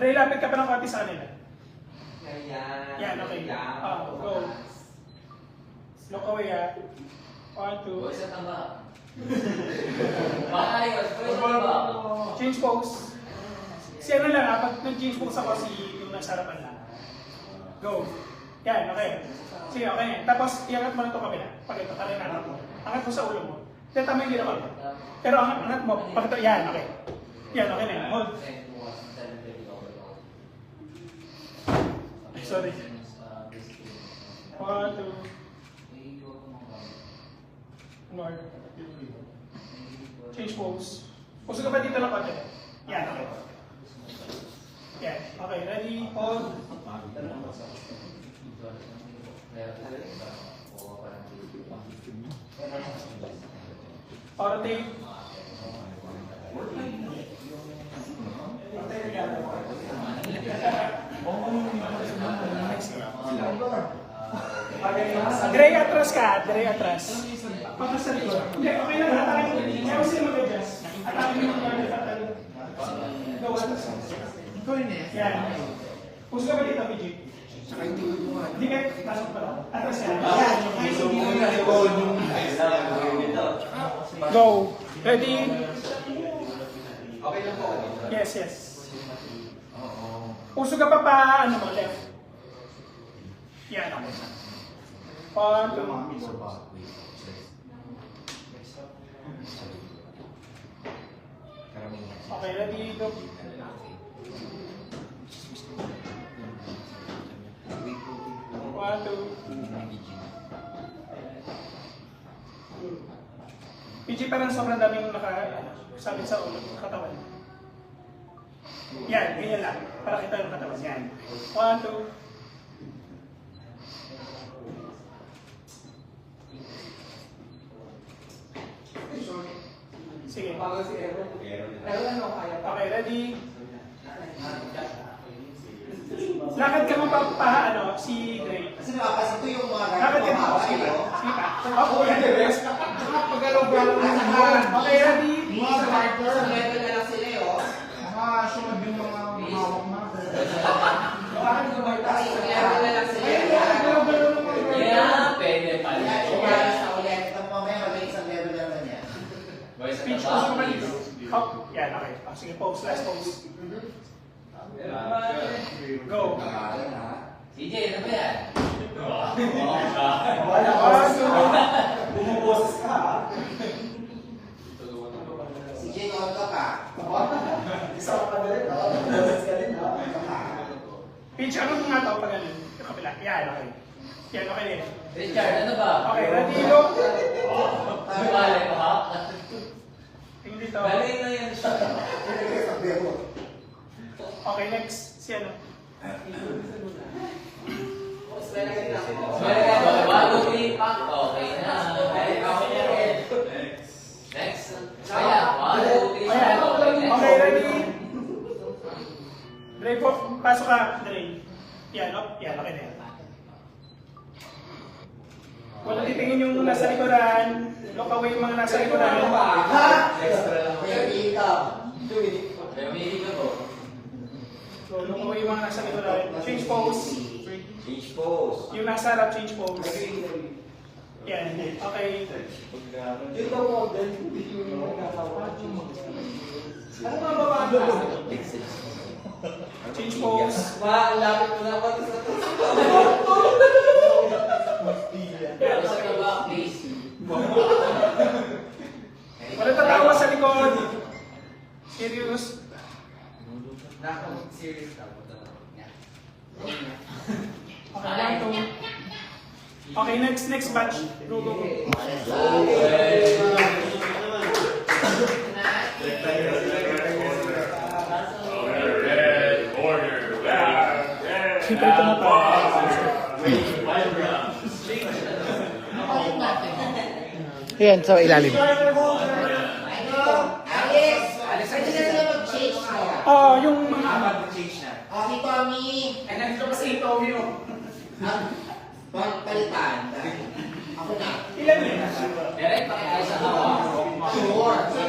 Ray, lapit ka pa ng konti sa kanila. Yan, okay. Go. Look away, ha. 1, 2. Boys at tamba. Maayos, boys at tamba. Change pose. Si ano lang, ha. Pag nag-change pose ako, si yung nasa harapan lang. Go. Yan, okay. Sige, okay. Tapos, iangat mo na ito kabila. Pag ito, tarin natin mo. Angat mo sa ulo mo. Then, tama yung ginawa mo. Pero angat mo. Pag ito, yan, okay. Yan, okay na yan. Hold. Sorry. 1, 2. Lord. Change pose. Puso ka ba dito ng konti? Yan, okay. Yan, okay. Ready? Hold. Rotate. Dre atras ka, Dre atras. Patas sa likod. Hindi, okay lang. Atakin mo. Kaya sila mag-adjust. Atakin mo yung atakin. Go, atras. Yan. Puso ka ba dito, PJ? Hindi kayo, pasok pa lang. Atras yan. Go. Ready? Okay lang po. Yes, yes. Puso ka pa ano mo, left. Yan, okay. 1, 2. Okay, ready, go. One, two. PG, parang sobrang daming nakasabit sa ulo, katawan. Yan, ganyan lang. Para kita yung katawan. Yan. 1, 2. Sige. Okay, ready? Lakad ka mo pa, ano, si Dre. Kasi nakapasok ko yung mga Lakad ka mo. Sige pa. Sige pa. Ako, yan. Pagalaw-galaw ng mga Okay, ready? sa writer. Sa level na lang sila eh, oh. Mga sunod yung mga hawak na. Lakad ka ba? Kasi sa level na lang sila. Yeah, pwede pala. Kaya sa ulit, ito mamaya maging isang level na naman yan. Boys at Speech, tamba. puso ka ba dito? Hop. Yan, okay. Sige, pose. Last pose. Go. CJ, ano ba yan? Bumuboses ka ha? Si Jay, konto ka. Isa ka pa din. Bumuboses ka din ha? Pitch, ano nga ito pag ano? Yung kapila. Yan, okay. Yan, okay din. Richard, ano ba? Okay, ready, look. Bumali mo ha? Tingin dito. Galing na yan siya. Okay, next. Si ano? Bago impact, okay na. Next. Kaya, 1, 2, 3. Ayan. Okay, ready? Dre po, pasok ka, Dre. Yan, oh. Yan, okay na yan. Wala titingin yung nasa likuran. Look away yung mga nasa likuran. Extra lang. Pwede ka. Kaya may ka po. So, look away yung mga nasa likuran. Change pose. Change pose. Yung nasa harap, change pose. Yan, okay. Dito mo din. Yung nakawa. Ano mga babago? Change pose. Ang lapit mo na patas na to. Pero sa taba, please. Wala tatawa sa likod. Serious. Serious ka. Okay, 1, 2. Okay, next batch. Go, go, go. Kita ito na pa. Ayan, sa ilalim. Yung Si Tommy. ay, nandito pa si Tommy. Palitan. Ako na. Ilan yun? Direct pakikay sa hawa. Sure. Sa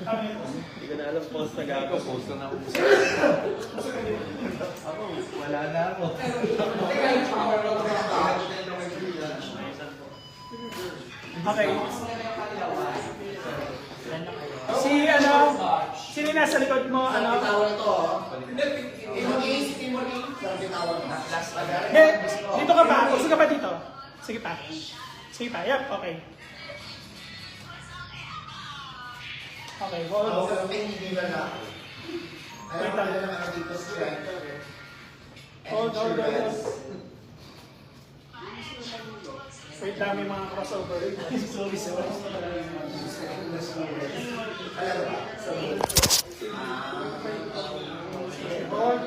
Tama yun. Hindi ko na alam post na gago. Post na ako. Ako, wala na ako. Okay. Si ano, sino yung nasa likod mo, Ano? ano? Bitawan ito, oh. Timothy, si Timothy. Saan bitawan mo? Dito ka pa, gusto ka pa dito? Sige pa. Sige pa, yep, okay. Okay, hold. Ako, hindi ba na? Ayaw Wait ko lang. nila naman dito strength. Hold. Wait lang, may mga crossover. Sorry. Alam mo ba? Hold.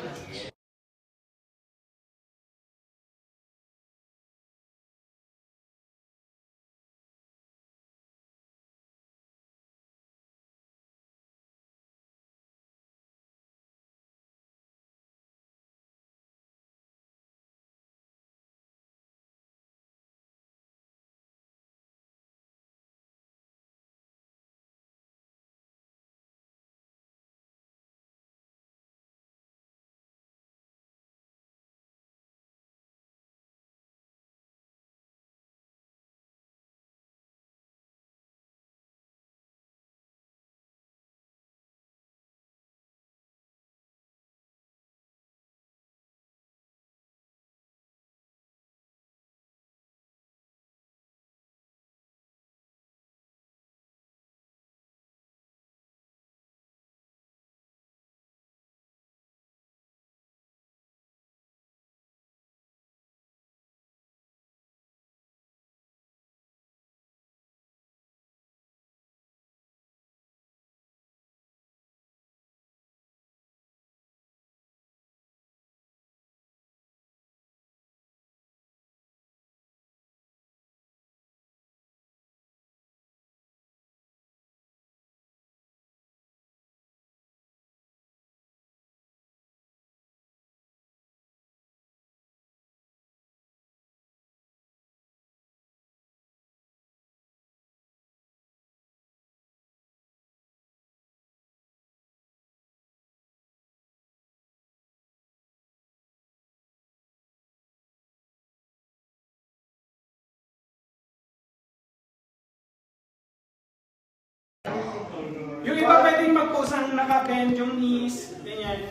Yung iba pwedeng mag-post ang naka-bend yung knees, ganyan.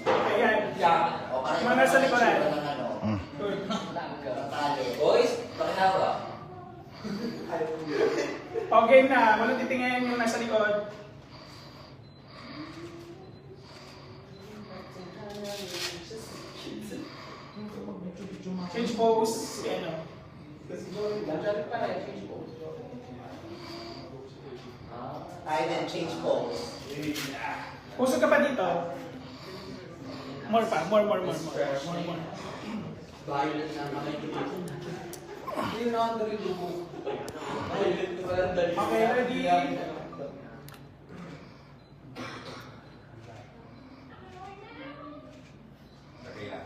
Ayan. O, parang Mga nasa likuran. ng ano. Good. Tali. Boys, pakinawa. Okay na, walang titingin yung nasa likod. Change pose, ano. Tayo din, change pose. Usog ka pa dito. More pa, more. Violent na makikita. Hindi na ako narilubo. Okay, ready?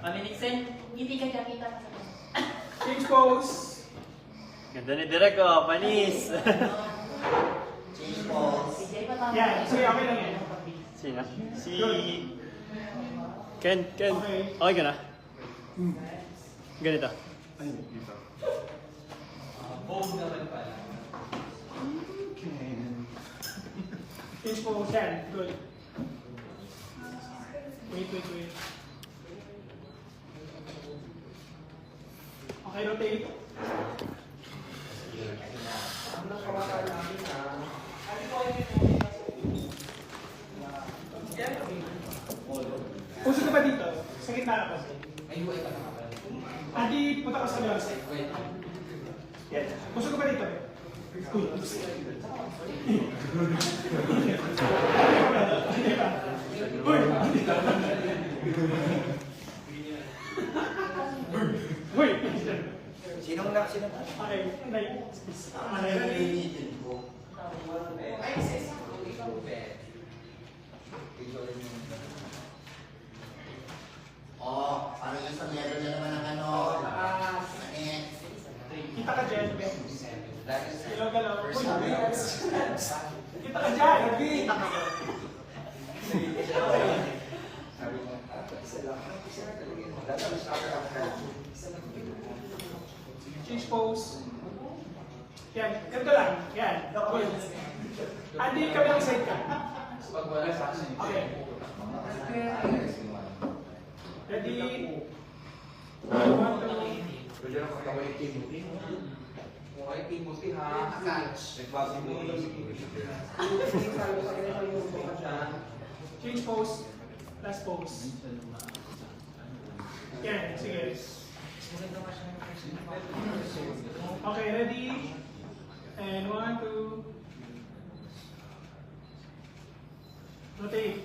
Maminixin, hindi ka kita pa sa Change pose. Ganda ni Direk, oh, panis. Change pose. Hindi pa tama. Yan, sige, okay lang yan. Sino? Si... Ken. Okay. Okay ka na? Ganito. Change pose, yan. Good. Wait. Okay, rotate. Usog ka pa dito. Sa gitna ka pa. Adi, punta ka sa left side. Yan. Usog ka pa dito. Uy. Uy. Sinong na? Okay, Oh, parang yung sa meron na naman ng ano. Manit. kita ka dyan, Ben. Galaw-galaw. Uy, kita ka dyan. Kita ka dyan. Change pose. Yan, ganito lang. Yan. Good. Andi ka lang side ka. Pag wala sa akin. Okay. Ready? 1, 2. Pwede na kakaway Timothy. Kung ay Timothy ha. Nagbago mo yung Change pose. Last pose. Yan, sige. Okay, ready? And 1, 2. Rotate.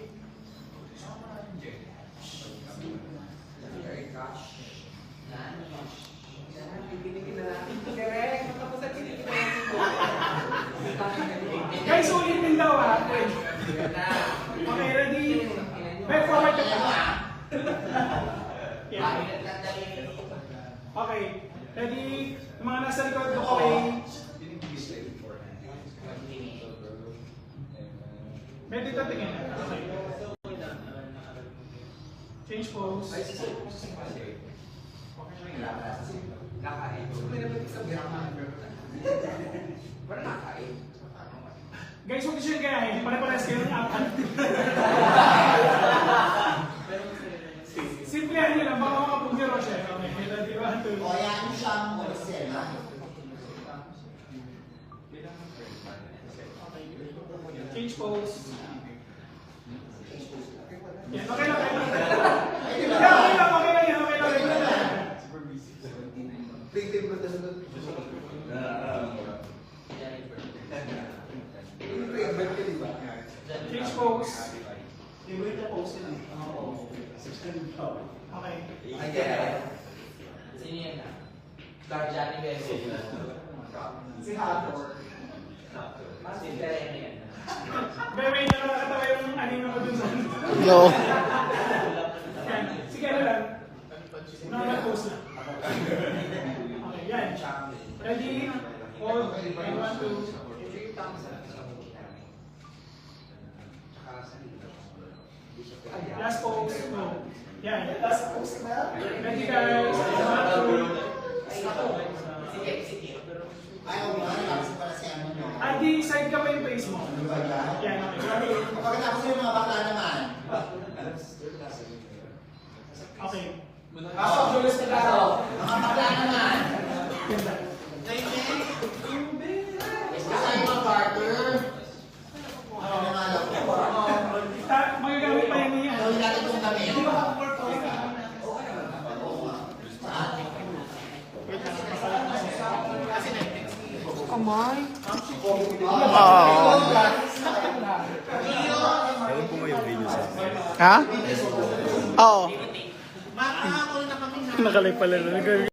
Guys, ulitin daw ha. Wait. Okay, ready? Back forward ka pa. Yeah. Okay, ready? Yung mga nasa likod, look away. May dito tingin. Okay. Change pose. Guys, huwag siya ganahin. Pare-pares kayo ng apat. Simplihan nyo lang. Baka makapugiro siya. Okay, ready? 1, 2. O yan siyang Marcela. Change pose. Yan, okay lang, okay lang. Okay lang, okay lang yan, okay lang, okay lang. Change pose. Okay. Sino yan na? Johnny Benzo. Si Hathor. Si Tere na yan. May nakakatawa yung anime ko dun sa... Yo. Yan, sige na lang. Normal pose lang. Okay, yan. Ready? 4, 1, 2. Last pose. No. Yan. Last post na. Ready guys? 1, 2. Ayaw mo, tapos para sa ano mo. Andi, side ka pa yung face mo. Ano ba yan? Yan, okay. Pagkatapos yung mga bakla naman. Okay. Pasok, Julius Milano. Mga bakla naman. Ganda. Basta yung mga Carter. Ano na nga lang. Magagamit pa yan niya. Gawin natin itong gamit. Kamay. Ewan ko mo yung video sa akin. Ha? Oo. Makakakulo na kami na. Nakalay pala na.